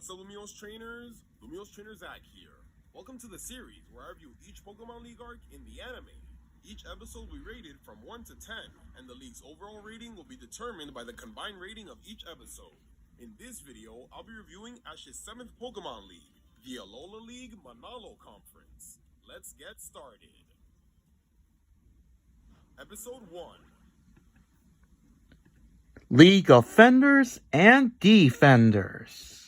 What's up, Lumiose Trainers? Lumiose Trainer Zac here. Welcome to the series where I review each Pokemon League arc in the anime. Each episode will be rated from 1 to 10, and the league's overall rating will be determined by the combined rating of each episode. In this video, I'll be reviewing Ash's 7th Pokemon League, the Alola League Manalo Conference. Let's get started. Episode 1. League Offenders and Defenders.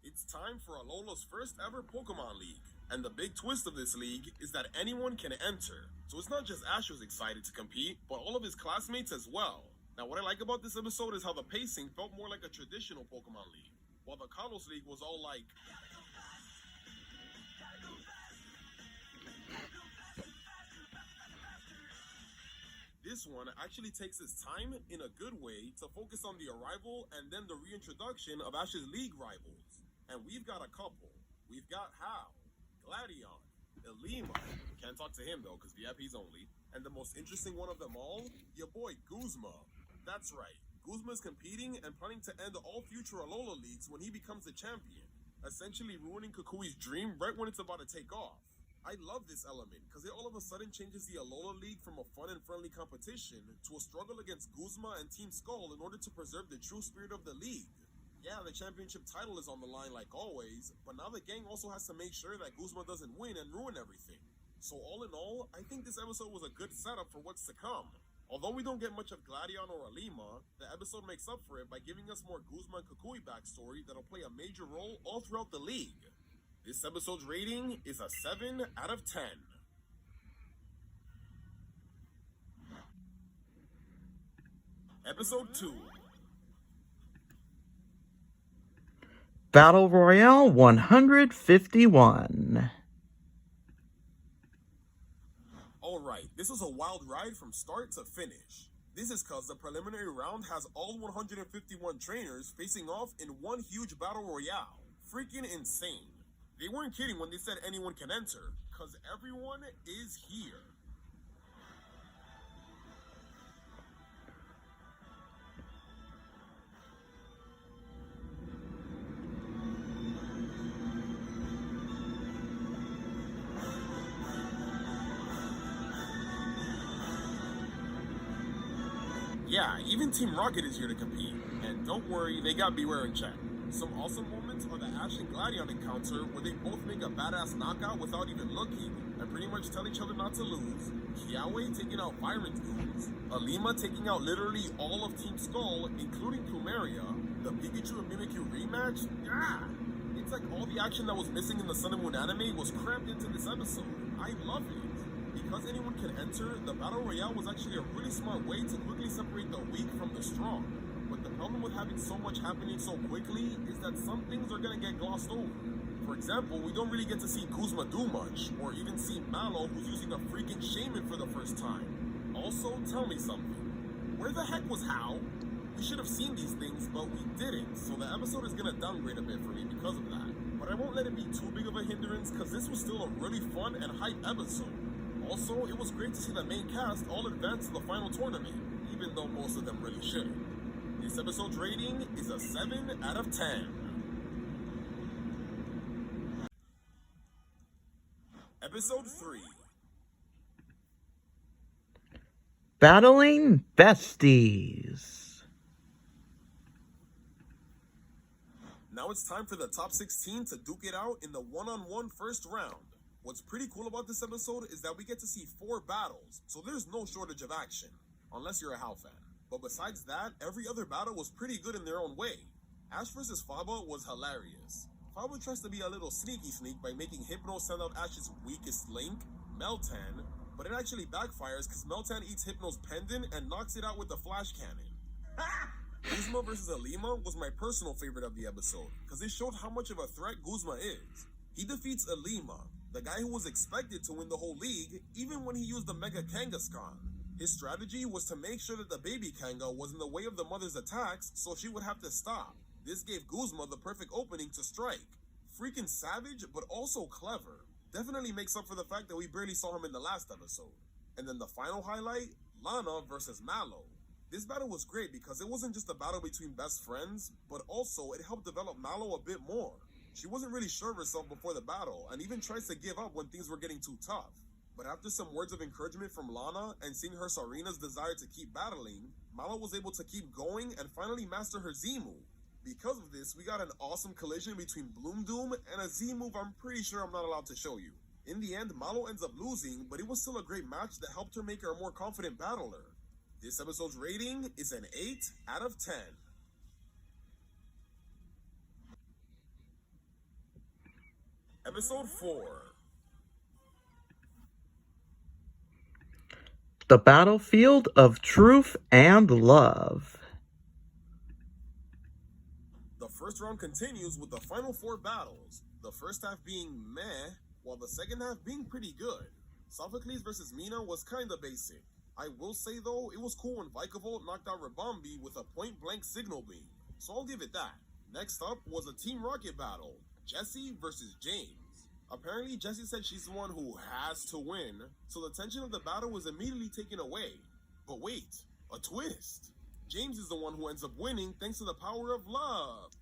It's time for Alola's first ever Pokemon League, and the big twist of this league is that anyone can enter. So it's not just Ash who's excited to compete, but all of his classmates as well. Now what I like about this episode is how the pacing felt more like a traditional Pokemon League, while the Kalos League was all like... This one actually takes its time in a good way to focus on the arrival and then the reintroduction of Ash's league rivals. And we've got a couple. We've got Hal, Gladion, Elima, can't talk to him though because VIP's only, and the most interesting one of them all, your boy Guzma. That's right, Guzma is competing and planning to end all future Alola Leagues when he becomes the champion, essentially ruining Kukui's dream right when it's about to take off. I love this element because it all of a sudden changes the Alola League from a fun and friendly competition to a struggle against Guzma and Team Skull in order to preserve the true spirit of the league. Yeah, the championship title is on the line like always, but now the gang also has to make sure that Guzma doesn't win and ruin everything. So all in all, I think this episode was a good setup for what's to come. Although we don't get much of Gladion or Elima, the episode makes up for it by giving us more Guzma and Kukui backstory that'll play a major role all throughout the league. This episode's rating is a 7 out of 10. Episode 2. Battle Royale 151. Alright, this was a wild ride from start to finish. This is cause the preliminary round has all 151 trainers facing off in one huge battle royale. Freaking insane. They weren't kidding when they said anyone can enter, cause everyone is here. Yeah, even Team Rocket is here to compete, and don't worry, they got Beware in check. Some awesome moments are the Ash and Gladion encounter where they both make a badass knockout without even looking and pretty much tell each other not to lose. Kiawe taking out Byron's goons, Elima taking out literally all of Team Skull, including Plumeria, the Pikachu and Mimikyu rematch. Yeah! It's like all the action that was missing in the Sun and Moon anime was crammed into this episode. I love it. Because anyone can enter, the Battle Royale was actually a really smart way to quickly separate the weak from the strong. But the problem with having so much happening so quickly is that some things are gonna get glossed over. For example, we don't really get to see Guzma do much, or even see Mallow, who's using a freaking shaman for the first time. Also, tell me something. Where the heck was Hal? We should have seen these things, but we didn't, so the episode is gonna downgrade a bit for me because of that. But I won't let it be too big of a hindrance, because this was still a really fun and hype episode. Also, it was great to see the main cast all advance to the final tournament, even though most of them really shouldn't. This episode's rating is a 7 out of 10. Episode 3. Battling Besties. Now it's time for the top 16 to duke it out in the one-on-one first round. What's pretty cool about this episode is that we get to see 4 battles, so there's no shortage of action, unless you're a Hal fan. But besides that, every other battle was pretty good in their own way. Ash vs. Faba was hilarious. Faba tries to be a little sneaky by making Hypno send out Ash's weakest link, Meltan, but it actually backfires because Meltan eats Hypno's pendant and knocks it out with the flash cannon. Guzma vs. Elima was my personal favorite of the episode, because it showed how much of a threat Guzma is. He defeats Elima, the guy who was expected to win the whole league, even when he used the Mega Kangaskhan. His strategy was to make sure that the baby Kanga was in the way of the mother's attacks, so she would have to stop. This gave Guzma the perfect opening to strike. Freaking savage, but also clever. Definitely makes up for the fact that we barely saw him in the last episode. And then the final highlight, Lana versus Mallow. This battle was great because it wasn't just a battle between best friends, but also it helped develop Mallow a bit more. She wasn't really sure of herself before the battle, and even tries to give up when things were getting too tough. But after some words of encouragement from Lana and seeing her Sarina's desire to keep battling, Mallow was able to keep going and finally master her Z move. Because of this, we got an awesome collision between Bloom Doom and a Z move I'm pretty sure I'm not allowed to show you. In the end, Mallow ends up losing, but it was still a great match that helped her make her a more confident battler. This episode's rating is an 8 out of 10. Episode 4. The Battlefield of Truth and Love. The first round continues with the final 4 battles, the first half being meh, while the second half being pretty good. Sophocles vs Mina was kinda basic. I will say though, it was cool when Vikavolt knocked out Rabambi with a point-blank signal beam, so I'll give it that. Next up was a Team Rocket battle, Jessie versus James. Apparently Jessie said she's the one who has to win, so the tension of the battle was immediately taken away. But wait, a twist. James is the one who ends up winning thanks to the power of love.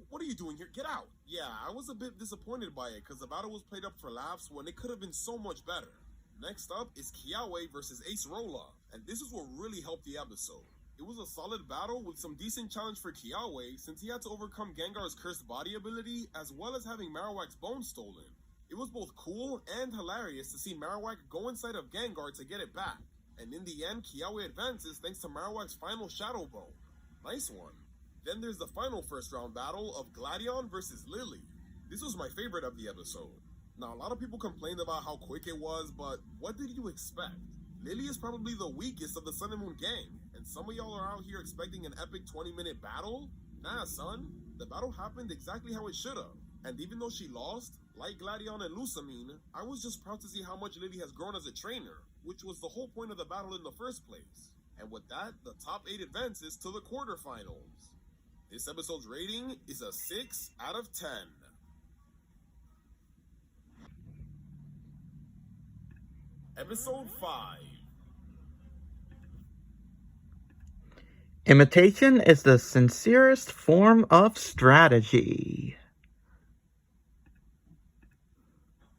What are you doing here? Get out. Yeah, I was a bit disappointed by it because the battle was played up for laughs when it could have been so much better. Next up is Kiawe versus Ace Rolla, and this is what really helped the episode. It was a solid battle with some decent challenge for Kiawe since he had to overcome Gengar's cursed body ability as well as having Marowak's bones stolen. It was both cool and hilarious to see Marowak go inside of Gengar to get it back, and in the end Kiawe advances thanks to Marowak's final Shadow Bone. Nice one. Then there's the final first round battle of Gladion versus Lily. This was my favorite of the episode. Now, a lot of people complained about how quick it was, but what did you expect? Lily is probably the weakest of the Sun and Moon gang, and some of y'all are out here expecting an epic 20-minute battle? Nah, son. The battle happened exactly how it should have. And even though she lost, like Gladion and Lusamine, I was just proud to see how much Lily has grown as a trainer, which was the whole point of the battle in the first place. And with that, the top 8 advances to the quarterfinals. This episode's rating is a 6 out of 10. Episode 5. Imitation is the sincerest form of strategy.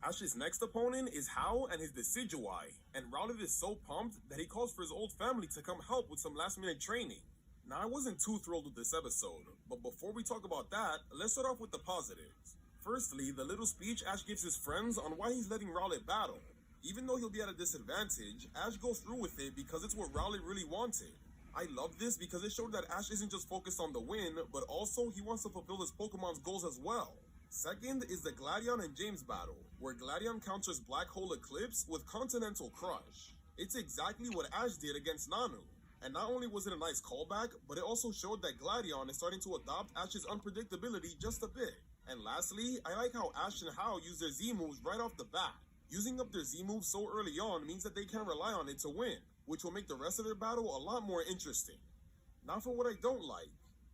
Ash's next opponent is Hao and his Decidueye, and Rowlet is so pumped that he calls for his old family to come help with some last-minute training. Now, I wasn't too thrilled with this episode, but before we talk about that, let's start off with the positives. Firstly, the little speech Ash gives his friends on why he's letting Rowlet battle. Even though he'll be at a disadvantage, Ash goes through with it because it's what Rowlet really wanted. I love this because it showed that Ash isn't just focused on the win, but also he wants to fulfill his Pokemon's goals as well. Second is the Gladion and James battle, where Gladion counters Black Hole Eclipse with Continental Crush. It's exactly what Ash did against Nanu. And not only was it a nice callback, but it also showed that Gladion is starting to adopt Ash's unpredictability just a bit. And lastly, I like how Ash and Hao use their Z moves right off the bat. Using up their Z moves so early on means that they can rely on it to win, which will make the rest of their battle a lot more interesting. Now for what I don't like.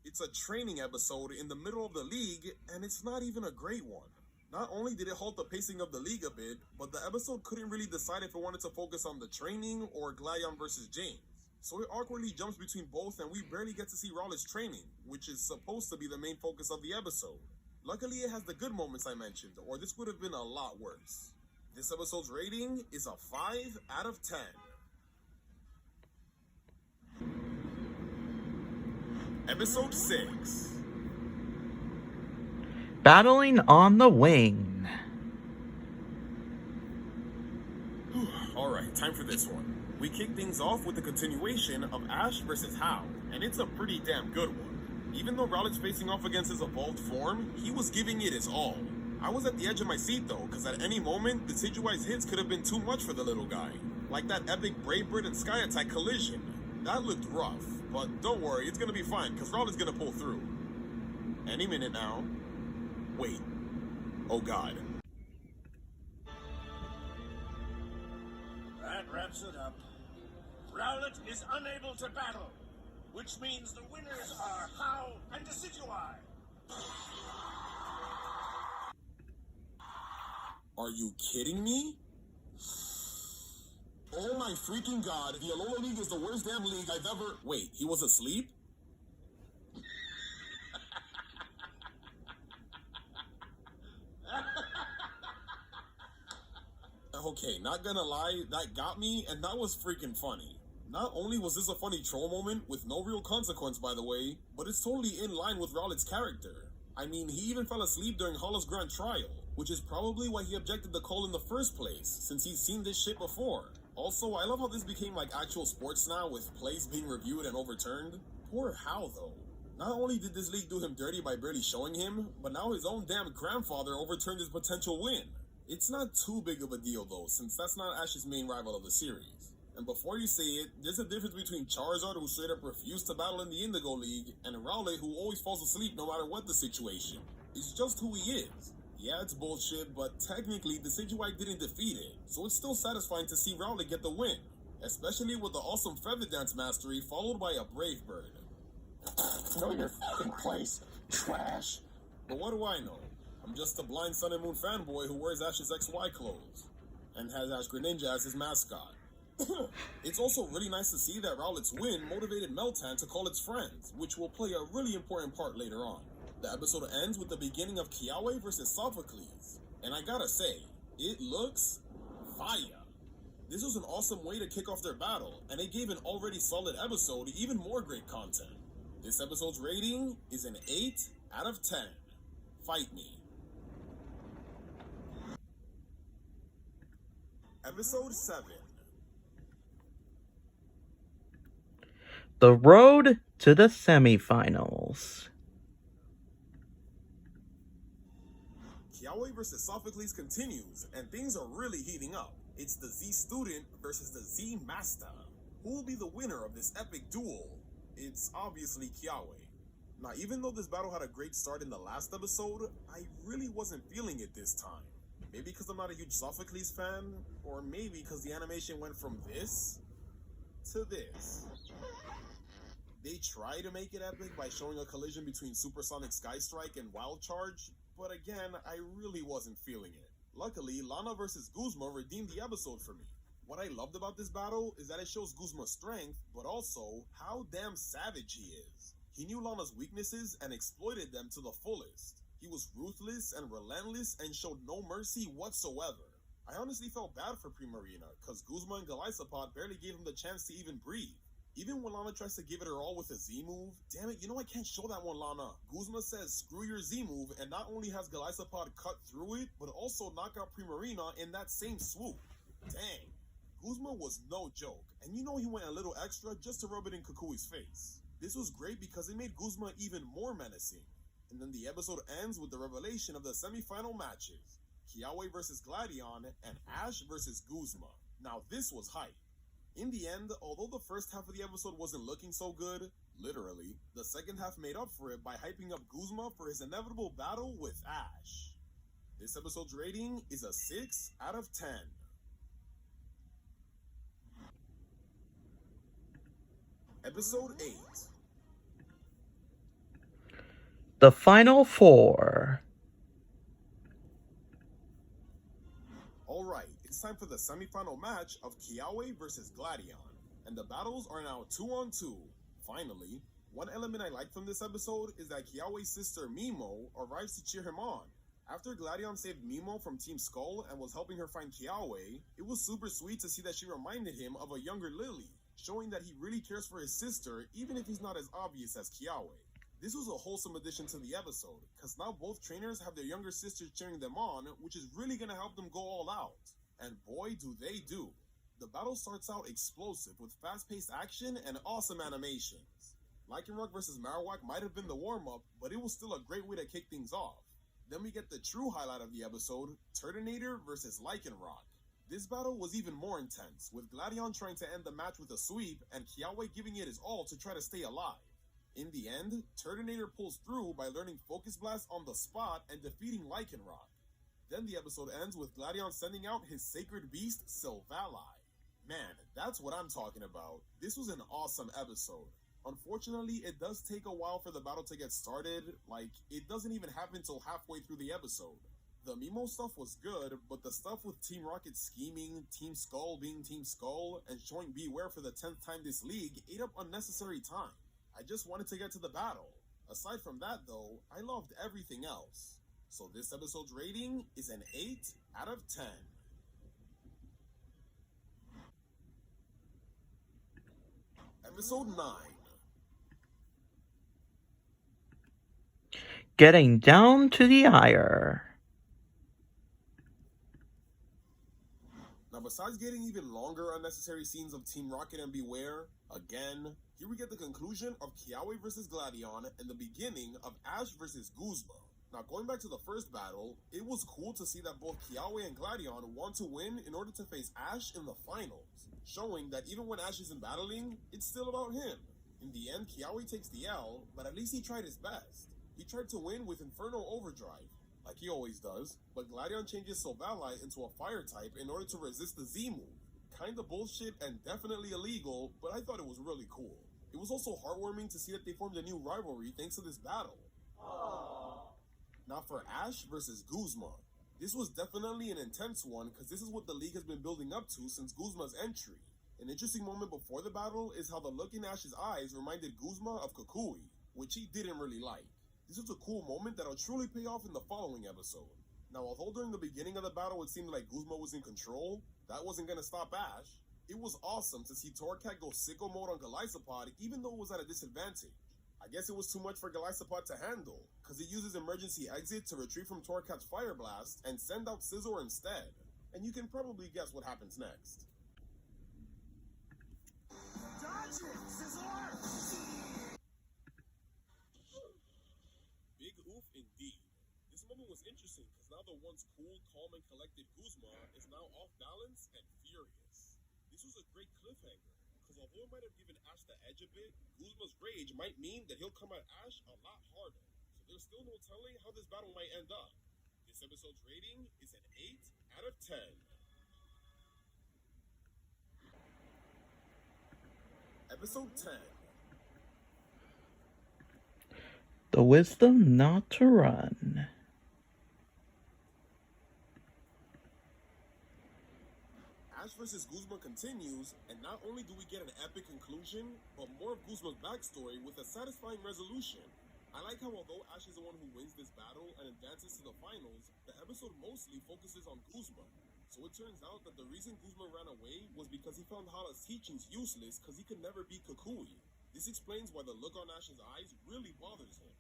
It's a training episode in the middle of the league, and it's not even a great one. Not only did it halt the pacing of the league a bit, but the episode couldn't really decide if it wanted to focus on the training or Gladion versus James. So it awkwardly jumps between both, and we barely get to see Rowlet's training, which is supposed to be the main focus of the episode. Luckily it has the good moments I mentioned, or this would have been a lot worse. This episode's rating is a 5 out of 10. Episode 6. Battling on the Wing. Alright, time for this one. We kick things off with the continuation of Ash vs. Hao, and it's a pretty damn good one. Even though Rowlet's facing off against his evolved form, he was giving it his all. I was at the edge of my seat though, because at any moment, the Decidueye's hits could have been too much for the little guy. Like that epic Brave Bird and Sky Attack collision. That looked rough, but don't worry, it's gonna be fine, because Rowlet's gonna pull through. Any minute now. Wait. Oh god. That wraps it up. Rowlet is unable to battle, which means the winners are Hao and Decidueye. Are you kidding me? Oh my freaking god, the Alola League is the worst damn league I've ever... Wait, he was asleep? Okay, not gonna lie, that got me, and that was freaking funny. Not only was this a funny troll moment, with no real consequence by the way, but it's totally in line with Rowlet's character. I mean, he even fell asleep during Hollow's Grand Trial, which is probably why he objected the call in the first place, since he's seen this shit before. Also, I love how this became like actual sports now, with plays being reviewed and overturned. Poor Hal though. Not only did this league do him dirty by barely showing him, but now his own damn grandfather overturned his potential win. It's not too big of a deal though, since that's not Ash's main rival of the series. And before you say it, there's a difference between Charizard, who straight up refused to battle in the Indigo League, and Rowlet, who always falls asleep no matter what the situation. It's just who he is. Yeah, it's bullshit, but technically the Decidueye didn't defeat it, so it's still satisfying to see Rowlet get the win. Especially with the awesome Feather Dance mastery, followed by a Brave Bird. Know your fucking place, trash. But what do I know? I'm just a blind Sun and Moon fanboy who wears Ash's XY clothes, and has Ash Greninja as his mascot. It's also really nice to see that Rowlet's win motivated Meltan to call its friends, which will play a really important part later on. The episode ends with the beginning of Kiawe versus Sophocles, and I gotta say, it looks fire. This was an awesome way to kick off their battle, and it gave an already solid episode even more great content. This episode's rating is an 8 out of 10. Fight me. Episode 7. The road to the semifinals. Kiawe versus Sophocles continues, and things are really heating up. It's the Z student versus the Z master. Who will be the winner of this epic duel? It's obviously Kiawe. Now, even though this battle had a great start in the last episode, I really wasn't feeling it this time. Maybe because I'm not a huge Sophocles fan, or maybe because the animation went from this to this. They try to make it epic by showing a collision between Supersonic Sky Strike and Wild Charge, but again, I really wasn't feeling it. Luckily, Lana vs. Guzma redeemed the episode for me. What I loved about this battle is that it shows Guzma's strength, but also how damn savage he is. He knew Lana's weaknesses and exploited them to the fullest. He was ruthless and relentless and showed no mercy whatsoever. I honestly felt bad for Primarina, cause Guzma and Golisopod barely gave him the chance to even breathe. Even when Lana tries to give it her all with a Z move, damn it, you know I can't show that one, Lana. Guzma says screw your Z move, and not only has Golisopod cut through it, but also knock out Primarina in that same swoop. Dang. Guzma was no joke, and you know he went a little extra just to rub it in Kukui's face. This was great because it made Guzma even more menacing. And then the episode ends with the revelation of the semi-final matches. Kiawe versus Gladion and Ash versus Guzma. Now this was hype. In the end, although the first half of the episode wasn't looking so good, literally, the second half made up for it by hyping up Guzma for his inevitable battle with Ash. This episode's rating is a 6 out of 10. Episode 8. The Final Four. Alright, it's time for the semi-final match of Kiawe versus Gladion. And the battles are now 2-on-2. Finally, one element I like from this episode is that Kiawe's sister Mimo arrives to cheer him on. After Gladion saved Mimo from Team Skull and was helping her find Kiawe, it was super sweet to see that she reminded him of a younger Lily, showing that he really cares for his sister even if he's not as obvious as Kiawe. This was a wholesome addition to the episode, because now both trainers have their younger sisters cheering them on, which is really going to help them go all out. And boy, do they do. The battle starts out explosive with fast-paced action and awesome animations. Lycanroc vs. Marowak might have been the warm-up, but it was still a great way to kick things off. Then we get the true highlight of the episode, Turtonator vs. Lycanroc. This battle was even more intense, with Gladion trying to end the match with a sweep and Kiawe giving it his all to try to stay alive. In the end, Turtonator pulls through by learning Focus Blast on the spot and defeating Lycanroc. Then the episode ends with Gladion sending out his sacred beast, Silvally. Man, that's what I'm talking about. This was an awesome episode. Unfortunately, it does take a while for the battle to get started, like, it doesn't even happen till halfway through the episode. The Mimo stuff was good, but the stuff with Team Rocket scheming, Team Skull being Team Skull, and showing Beware for the 10th time this league ate up unnecessary time. I just wanted to get to the battle. Aside from that though, I loved everything else. So this episode's rating is an 8 out of 10. Episode 9. Getting down to the ire. Now besides getting even longer unnecessary scenes of Team Rocket and Beware, again, here we get the conclusion of Kiawe vs. Gladion and the beginning of Ash vs. Guzma. Now going back to the first battle, it was cool to see that both Kiawe and Gladion want to win in order to face Ash in the finals, showing that even when Ash isn't battling, it's still about him. In the end, Kiawe takes the L, but at least he tried his best. He tried to win with Inferno Overdrive, like he always does, but Gladion changes Sobali into a fire type in order to resist the Z move. Kinda bullshit and definitely illegal, but I thought it was really cool. It was also heartwarming to see that they formed a new rivalry thanks to this battle. Now for Ash versus Guzma. This was definitely an intense one because this is what the league has been building up to since Guzma's entry. An interesting moment before the battle is how the look in Ash's eyes reminded Guzma of Kukui, which he didn't really like. This was a cool moment that'll truly pay off in the following episode. Now although during the beginning of the battle it seemed like Guzma was in control, that wasn't gonna stop Ash. It was awesome to see Torcat go sicko mode on Galisopod even though it was at a disadvantage. I guess it was too much for Galisopod to handle, because it uses emergency exit to retreat from Torcat's Fire Blast and send out Scizor instead. And you can probably guess what happens next. Dodge it, Scizor! Big oof indeed. This moment was interesting because now the once cool, calm, and collected Guzma is now off balance and furious. This was a great cliffhanger, because although it might have given Ash the edge a bit, Guzma's rage might mean that he'll come at Ash a lot harder. So there's still no telling how this battle might end up. This episode's rating is an 8 out of 10. Episode 10. The wisdom not to run. Ash vs. Guzma continues, and not only do we get an epic conclusion, but more of Guzma's backstory with a satisfying resolution. I like how although Ash is the one who wins this battle and advances to the finals, the episode mostly focuses on Guzma. So it turns out that the reason Guzma ran away was because he found Hala's teachings useless because he could never beat Kukui. This explains why the look on Ash's eyes really bothers him.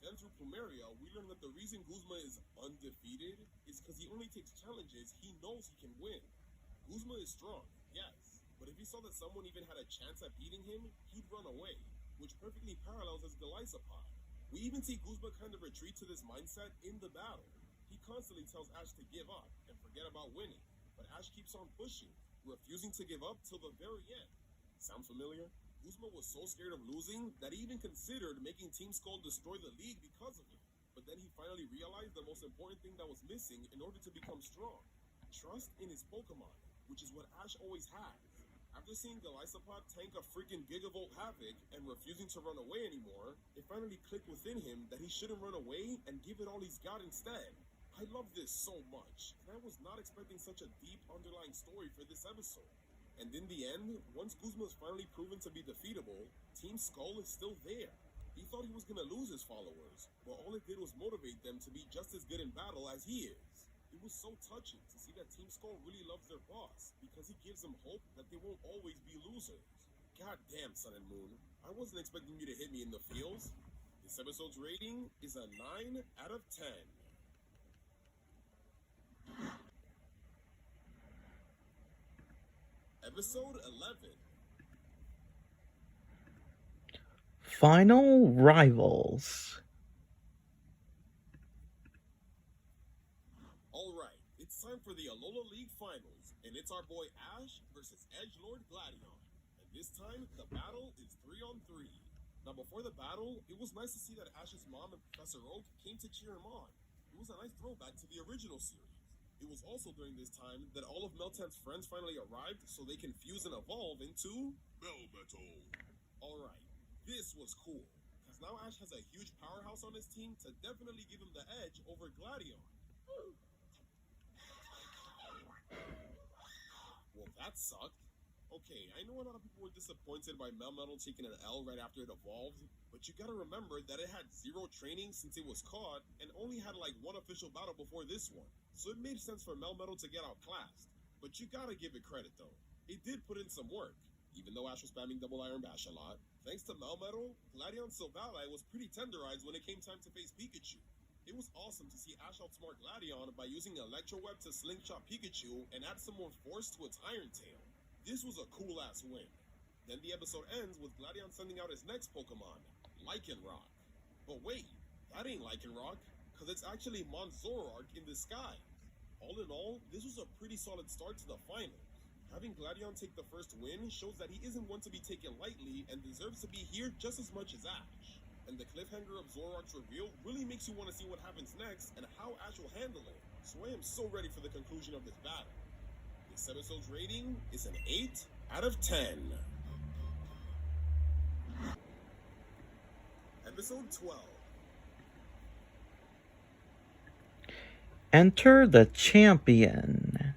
Then through Plumeria, we learn that the reason Guzma is undefeated is because he only takes challenges he knows he can win. Guzma is strong, yes, but if he saw that someone even had a chance at beating him, he'd run away, which perfectly parallels his Galisopod. We even see Guzma kind of retreat to this mindset in the battle. He constantly tells Ash to give up and forget about winning, but Ash keeps on pushing, refusing to give up till the very end. Sound familiar? Guzma was so scared of losing that he even considered making Team Skull destroy the league because of it. But then he finally realized the most important thing that was missing in order to become strong: trust in his Pokemon, which is what Ash always has. After seeing Galisopod tank a freaking Gigavolt Havoc and refusing to run away anymore, it finally clicked within him that he shouldn't run away and give it all he's got instead. I love this so much, and I was not expecting such a deep underlying story for this episode. And in the end, once Guzma is finally proven to be defeatable, Team Skull is still there. He thought he was gonna lose his followers, but all it did was motivate them to be just as good in battle as he is. It was so touching to see that Team Skull really loves their boss, because he gives them hope that they won't always be losers. God damn, Sun and Moon, I wasn't expecting you to hit me in the feels. This episode's rating is a 9 out of 10. Episode 11. Final Rivals. Alright, it's time for the Alola League Finals, and it's our boy Ash versus Edgelord Gladion. And this time, the battle is 3-on-3. Now before the battle, it was nice to see that Ash's mom and Professor Oak came to cheer him on. It was a nice throwback to the original series. It was also during this time that all of Meltan's friends finally arrived so they can fuse and evolve into Melmetal. Alright, this was cool, because now Ash has a huge powerhouse on his team to definitely give him the edge over Gladion. Well, that sucked. Okay, I know a lot of people were disappointed by Melmetal taking an L right after it evolved, but you gotta remember that it had zero training since it was caught and only had like one official battle before this one. So it made sense for Melmetal to get outclassed. But you gotta give it credit though. It did put in some work. Even though Ash was spamming double Iron Bash a lot, thanks to Melmetal, Gladion Silvally was pretty tenderized when it came time to face Pikachu. It was awesome to see Ash outsmart Gladion by using Electro Web to slingshot Pikachu and add some more force to its Iron Tail. This was a cool-ass win. Then the episode ends with Gladion sending out his next Pokemon, Lycanroc. But wait, that ain't Lycanroc, because it's actually Mont Zoroark in disguise. All in all, this was a pretty solid start to the finals. Having Gladion take the first win shows that he isn't one to be taken lightly and deserves to be here just as much as Ash. And the cliffhanger of Zoroark's reveal really makes you want to see what happens next and how Ash will handle it. So I am so ready for the conclusion of this battle. This episode's rating is an 8 out of 10. Episode 12. Enter the champion.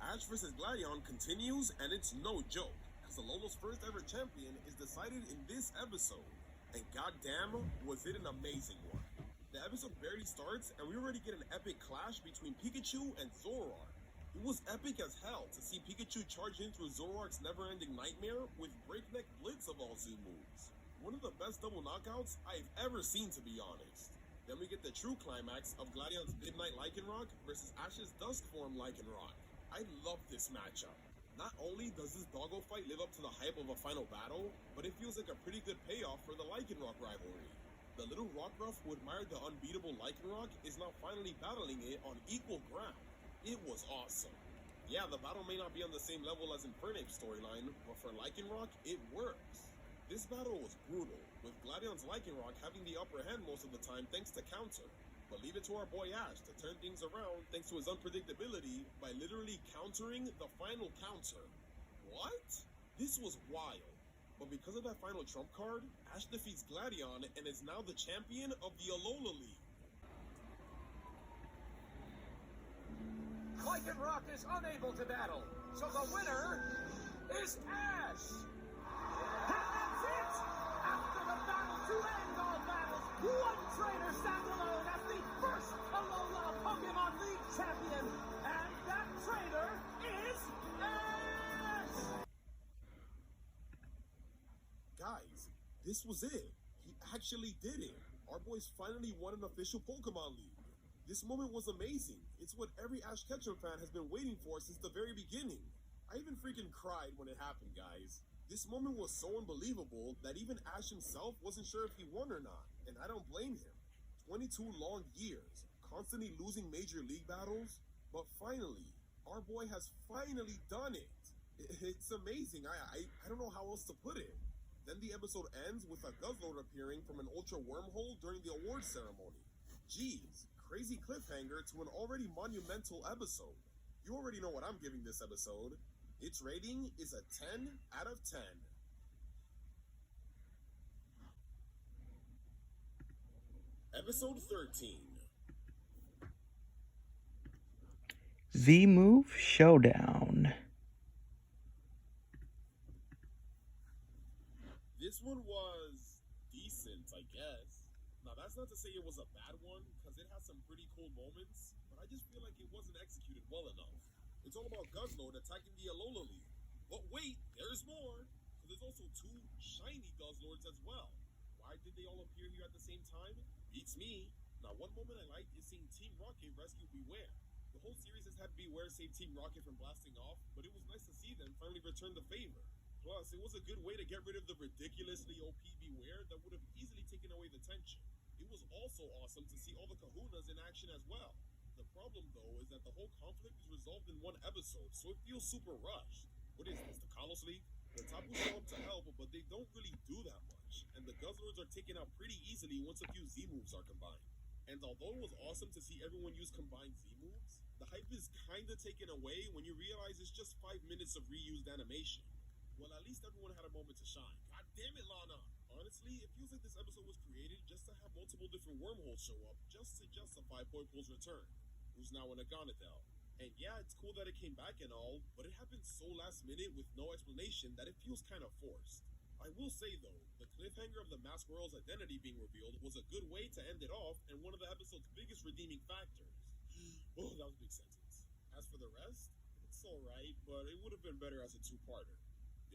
Ash vs. Gladion continues, and it's no joke, because Alola's first ever champion is decided in this episode. And goddamn, was it an amazing one. The episode barely starts, and we already get an epic clash between Pikachu and Zoroark. It was epic as hell to see Pikachu charge in through Zoroark's never-ending nightmare with breakneck blitz of all Z moves. One of the best double knockouts I've ever seen, to be honest. Then we get the true climax of Gladion's Midnight Lycanroc versus Ash's Dusk form Lycanroc. I love this matchup. Not only does this doggo fight live up to the hype of a final battle, but it feels like a pretty good payoff for the Lycanroc rivalry. The little Rockruff who admired the unbeatable Lycanroc is now finally battling it on equal ground. It was awesome. Yeah, the battle may not be on the same level as in Fernape's storyline, but for Lycanroc, it works. This battle was brutal, with Gladion's Lycanroc having the upper hand most of the time thanks to counter. But leave it to our boy Ash to turn things around thanks to his unpredictability by literally countering the final counter. What? This was wild. But because of that final trump card, Ash defeats Gladion and is now the champion of the Alola League. Lycanroc is unable to battle, so the winner is Ash! And that's it! After the battle to end all battles, one trainer stands alone as the first Alola Pokemon League champion, and that trainer is Ash! Guys, this was it. He actually did it. Our boys finally won an official Pokemon League. This moment was amazing. It's what every Ash Ketchum fan has been waiting for since the very beginning. I even freaking cried when it happened, guys. This moment was so unbelievable that even Ash himself wasn't sure if he won or not, and I don't blame him. 22 long years, constantly losing major league battles, but finally, our boy has finally done it. It's amazing. I don't know how else to put it. Then the episode ends with a Guzzlord appearing from an Ultra Wormhole during the awards ceremony. Jeez, crazy cliffhanger to an already monumental episode. You already know what I'm giving this episode. Its rating is a 10 out of 10. Episode 13. Z-Move Showdown. This one was decent, I guess. Now, that's not to say it was a bad one, because it has some pretty cool moments, but I just feel like it wasn't executed well enough. It's all about Guzzlord attacking the Alola League. But wait, there's more, because there's also 2 shiny Guzzlords as well. Why did they all appear here at the same time? Beats me. Now, one moment I liked is seeing Team Rocket rescue Beware. The whole series has had Beware save Team Rocket from blasting off, but it was nice to see them finally return the favor. Plus, it was a good way to get rid of the ridiculously OP Beware that would have easily taken away the tension. It was also awesome to see all the kahunas in action as well. The problem, though, is that the whole conflict is resolved in one episode, so it feels super rushed. What is this, the Kalos League? The Tapu show up to help, but they don't really do that much, and the Guzzlords are taken out pretty easily once a few Z-moves are combined. And although it was awesome to see everyone use combined Z-moves, the hype is kinda taken away when you realize it's just 5 minutes of reused animation. Well, at least everyone had a moment to shine. God damn it, Lana! Honestly, it feels like this episode was created just to have multiple different wormholes show up, just to justify Poipol's return, who's now in Agonadel. And yeah, it's cool that it came back and all, but it happened so last minute with no explanation that it feels kind of forced. I will say though, the cliffhanger of the Masked Royal's identity being revealed was a good way to end it off and one of the episode's biggest redeeming factors. Oh, that was a big sentence. As for the rest, it's alright, but it would have been better as a two-parter.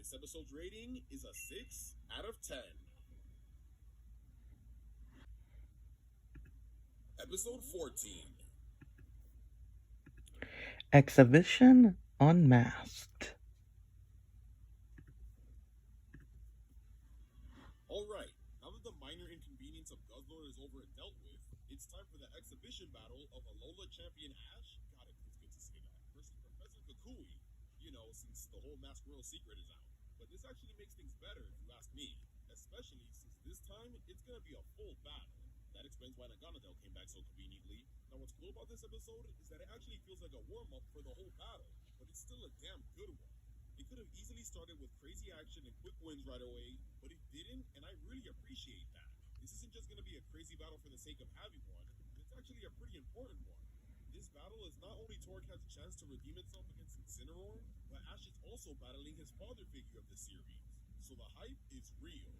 This episode's rating is a 6 out of 10. Episode 14. Exhibition Unmasked. Alright, now that the minor inconvenience of Guzzlord is over and dealt with, it's time for the exhibition battle of Alola champion Ash, god it's good to say that, versus Professor Kukui, you know, since the whole Masked Royal secret is out. But this actually makes things better if you ask me, especially since this time it's gonna be a full battle. That explains why Naganadel came back so conveniently. Now what's cool about this episode is that it actually feels like a warm-up for the whole battle, but it's still a damn good one. It could have easily started with crazy action and quick wins right away, but it didn't, and I really appreciate that. This isn't just going to be a crazy battle for the sake of having one, it's actually a pretty important one. This battle is not only Torcat's chance to redeem itself against Incineroar, but Ash is also battling his father figure of the series, so the hype is real.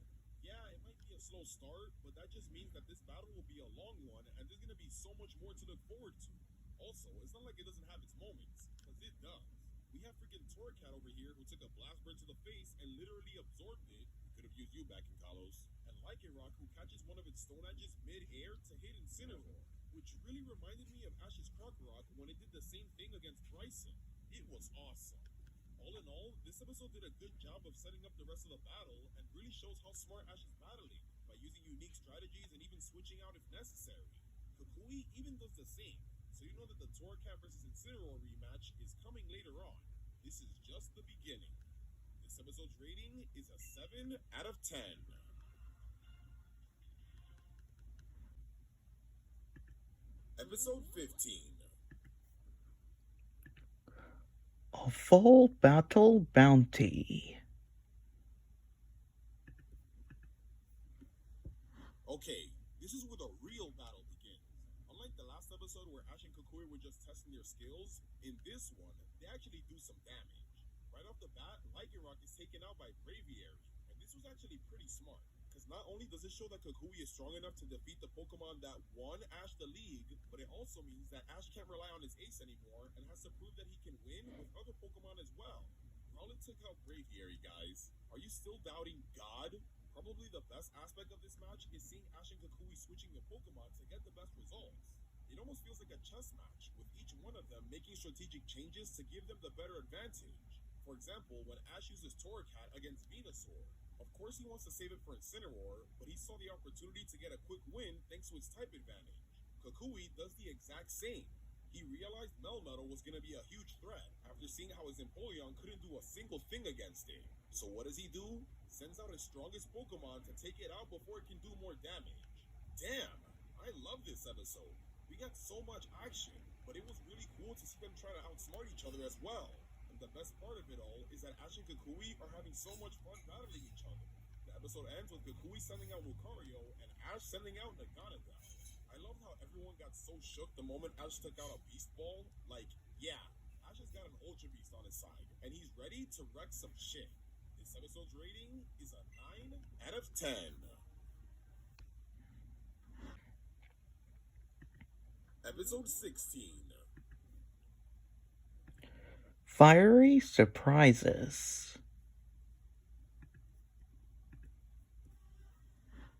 Yeah, it might be a slow start, but that just means that this battle will be a long one, and there's going to be so much more to look forward to. Also, it's not like it doesn't have its moments, because it does. We have freaking Torcat over here who took a blast burn to the face and literally absorbed it. Could have used you back in Kalos. And Lycanroc who catches one of its Stone Edges mid-air to hit Incineroar, which really reminded me of Ash's Krokorok when it did the same thing against Bryson. It was awesome. All in all, this episode did a good job of setting up the rest of the battle and really shows how smart Ash is battling by using unique strategies and even switching out if necessary. Kukui even does the same, so you know that the Torcat vs Incineroar rematch is coming later on. This is just the beginning. This episode's rating is a 7 out of 10. Episode 15. A full battle bounty. Okay, this is where the real battle begins. Unlike the last episode where Ash and Kukui were just testing their skills, in this one, they actually do some damage. Right off the bat, Lycanroc is taken out by Braviary, and this was actually pretty smart. Because not only does it show that Kukui is strong enough to defeat the Pokemon that won Ash the League, but it also means that Ash can't rely on his ace anymore and has to prove that he can win with other Pokemon as well. Rowlet took out Braviary, guys. Are you still doubting God? Probably the best aspect of this match is seeing Ash and Kukui switching their Pokemon to get the best results. It almost feels like a chess match, with each one of them making strategic changes to give them the better advantage. For example, when Ash uses Torcat against Venusaur, of course he wants to save it for Incineroar, but he saw the opportunity to get a quick win thanks to its type advantage. Kukui does the exact same. He realized Melmetal was going to be a huge threat after seeing how his Empoleon couldn't do a single thing against it. So what does he do? Sends out his strongest Pokemon to take it out before it can do more damage. Damn, I love this episode. We got so much action, but it was really cool to see them try to outsmart each other as well. And the best part of it all is that Ash and Kukui are having so much fun battling each other. The episode ends with Kukui sending out Lucario and Ash sending out Naganadel. I love how everyone got so shook the moment Ash took out a Beast Ball. Like, yeah, Ash has got an Ultra Beast on his side, and he's ready to wreck some shit. This episode's rating is a 9 out of 10. Episode 16. Fiery surprises.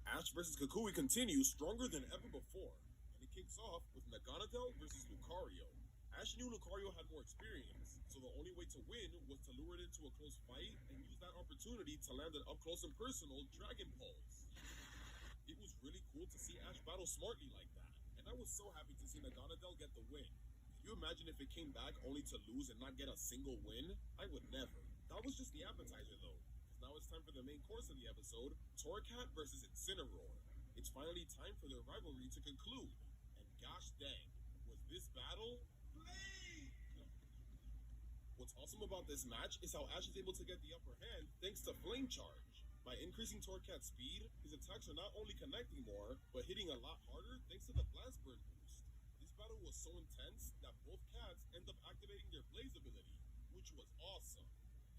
Ash vs Kukui continues stronger than ever before, and it kicks off with Naganadel versus Lucario. Ash knew Lucario had more experience, so the only way to win was to lure it into a close fight and use that opportunity to land an up-close and personal Dragon Pulse. It was really cool to see Ash battle smartly like that, and I was so happy to see Naganadel get the win. Can you imagine if it came back only to lose and not get a single win? I would never. That was just the appetizer though. Now it's time for the main course of the episode, Torcat versus Incineroar. It's finally time for their rivalry to conclude. And gosh dang, was this battle Blade! What's awesome about this match is how Ash is able to get the upper hand thanks to Flame Charge. By increasing Torcat's speed, his attacks are not only connecting more, but hitting a lot harder thanks to the Blast Burn boost. This battle was so intense that both cats end up activating their Blaze ability, which was awesome.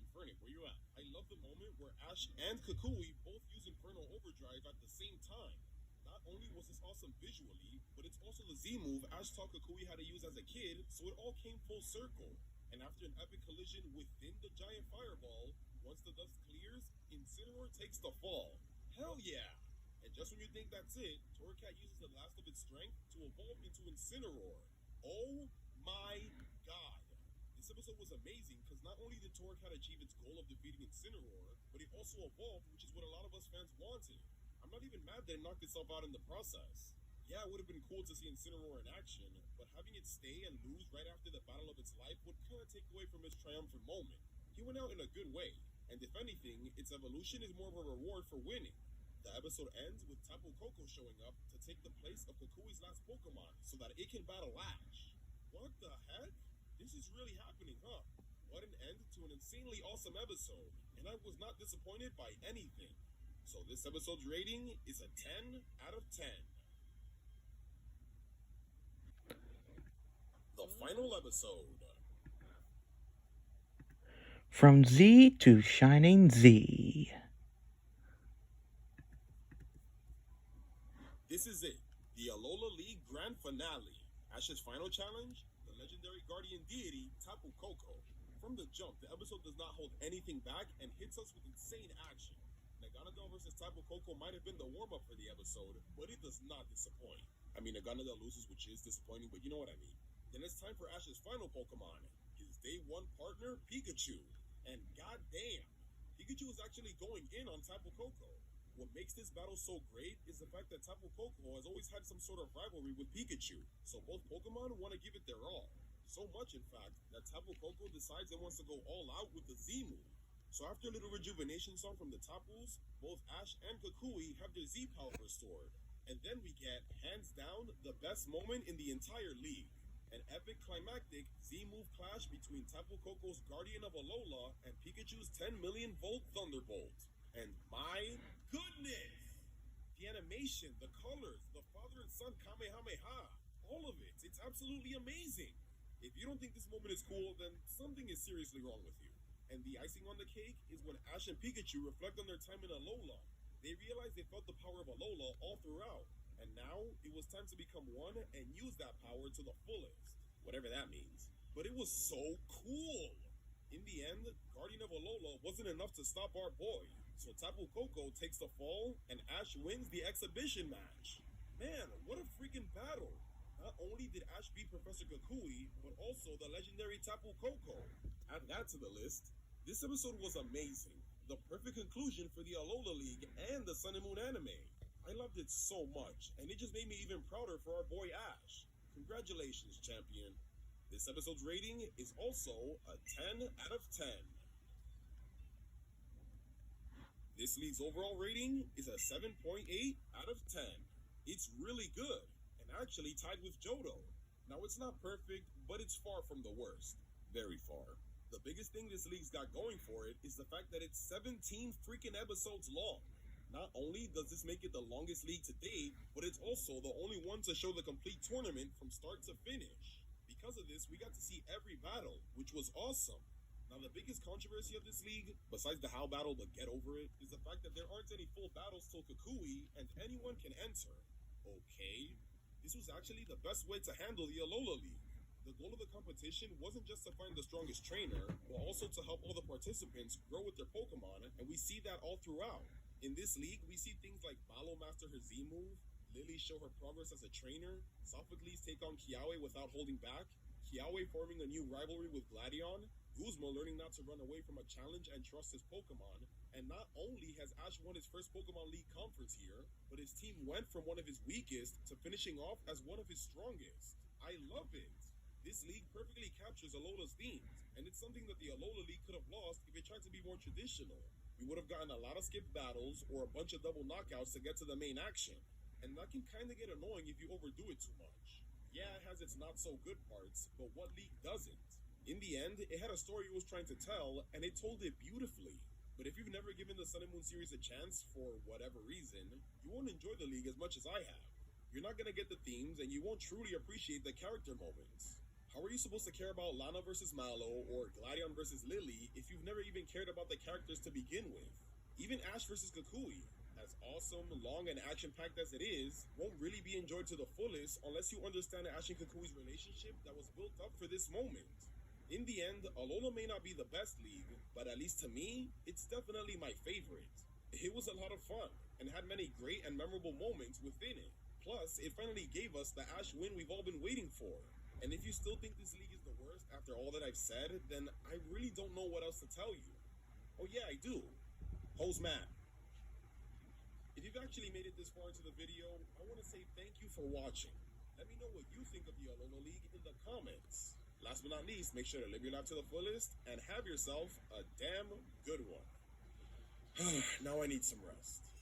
Infernape, where you at? I love the moment where Ash and Kukui both use Infernal Overdrive at the same time. Not only was this awesome visually, but it's also the Z move Ash taught Kukui how to use as a kid, so it all came full circle. And after an epic collision within the giant fireball, once the dust clears, Incineroar takes the fall. Hell yeah! And just when you think that's it, Torcat uses the last of its strength to evolve into Incineroar. Oh my god! This episode was amazing because not only did Torcat achieve its goal of defeating Incineroar, but it also evolved, which is what a lot of us fans wanted. I'm not even mad that it knocked itself out in the process. Yeah, it would have been cool to see Incineroar in action, but having it stay and lose right after the battle of its life would kind of take away from its triumphant moment. He went out in a good way, and if anything, its evolution is more of a reward for winning. The episode ends with Tapu Koko showing up to take the place of Kukui's last Pokemon so that it can battle Ash. What the heck? This is really happening, huh? What an end to an insanely awesome episode, and I was not disappointed by anything. So this episode's rating is a 10 out of 10. The final episode. From Z to Shining Z. This is it, the Alola League Grand Finale. Ash's final challenge, the legendary guardian deity, Tapu Koko. From the jump, the episode does not hold anything back and hits us with insane action. Naganadel versus Tapu Koko might have been the warm-up for the episode, but it does not disappoint. I mean, Naganadel loses, which is disappointing, but you know what I mean. Then it's time for Ash's final Pokemon, his day one partner, Pikachu. And goddamn, Pikachu is actually going in on Tapu Koko. What makes this battle so great is the fact that Tapu Koko has always had some sort of rivalry with Pikachu, so both Pokemon want to give it their all. So much, in fact, that Tapu Koko decides it wants to go all out with the Z move. So after a little rejuvenation song from the Tapus, both Ash and Kukui have their Z power restored. And then we get, hands down, the best moment in the entire league. An epic climactic Z-move clash between Tapu Koko's Guardian of Alola and Pikachu's 10 million volt Thunderbolt. And my goodness! The animation, the colors, the father and son Kamehameha, all of it, it's absolutely amazing. If you don't think this moment is cool, then something is seriously wrong with you. And the icing on the cake is when Ash and Pikachu reflect on their time in Alola. They realized they felt the power of Alola all throughout. And now, it was time to become one and use that power to the fullest. Whatever that means. But it was so cool! In the end, Guardian of Alola wasn't enough to stop our boy. So Tapu Koko takes the fall, and Ash wins the exhibition match. Man, what a freaking battle! Not only did Ash beat Professor Kukui, but also the legendary Tapu Koko. Add that to the list. This episode was amazing. The perfect conclusion for the Alola League and the Sun and Moon anime. I loved it so much, and it just made me even prouder for our boy Ash. Congratulations, champion. This episode's rating is also a 10 out of 10. This league's overall rating is a 7.8 out of 10. It's really good, and actually tied with Johto. Now, it's not perfect, but it's far from the worst. Very far. The biggest thing this league's got going for it is the fact that it's 17 freaking episodes long. Not only does this make it the longest league to date, but it's also the only one to show the complete tournament from start to finish. Because of this, we got to see every battle, which was awesome. Now, the biggest controversy of this league, besides the How battle but get over it, is the fact that there aren't any full battles till Kukui, and anyone can enter. Okay, this was actually the best way to handle the Alola League. The goal of the competition wasn't just to find the strongest trainer, but also to help all the participants grow with their Pokemon, and we see that all throughout. In this league, we see things like Balo master her Z move, Lily show her progress as a trainer, Sophocles take on Kiawe without holding back, Kiawe forming a new rivalry with Gladion, Guzma learning not to run away from a challenge and trust his Pokemon, and not only has Ash won his first Pokemon League conference here, but his team went from one of his weakest to finishing off as one of his strongest. I love it! This league perfectly captures Alola's themes, and it's something that the Alola League could have lost if it tried to be more traditional. We would have gotten a lot of skipped battles or a bunch of double knockouts to get to the main action, and that can kind of get annoying if you overdo it too much. Yeah, it has its not so good parts, but what league doesn't? In the end, it had a story it was trying to tell, and it told it beautifully. But if you've never given the Sun and Moon series a chance for whatever reason, you won't enjoy the league as much as I have. You're not gonna get the themes, and you won't truly appreciate the character moments. How are you supposed to care about Lana versus Mallow or Gladion versus Lily if you've never even cared about the characters to begin with? Even Ash versus Kukui, as awesome, long, and action-packed as it is, won't really be enjoyed to the fullest unless you understand Ash and Kukui's relationship that was built up for this moment. In the end, Alola may not be the best league, but at least to me, it's definitely my favorite. It was a lot of fun, and had many great and memorable moments within it. Plus, it finally gave us the Ash win we've all been waiting for. And if you still think this league is the worst after all that I've said, then I really don't know what else to tell you. Oh yeah, I do. Host Matt. If you've actually made it this far into the video, I want to say thank you for watching. Let me know what you think of the Alola League in the comments. Last but not least, make sure to live your life to the fullest and have yourself a damn good one. Now I need some rest.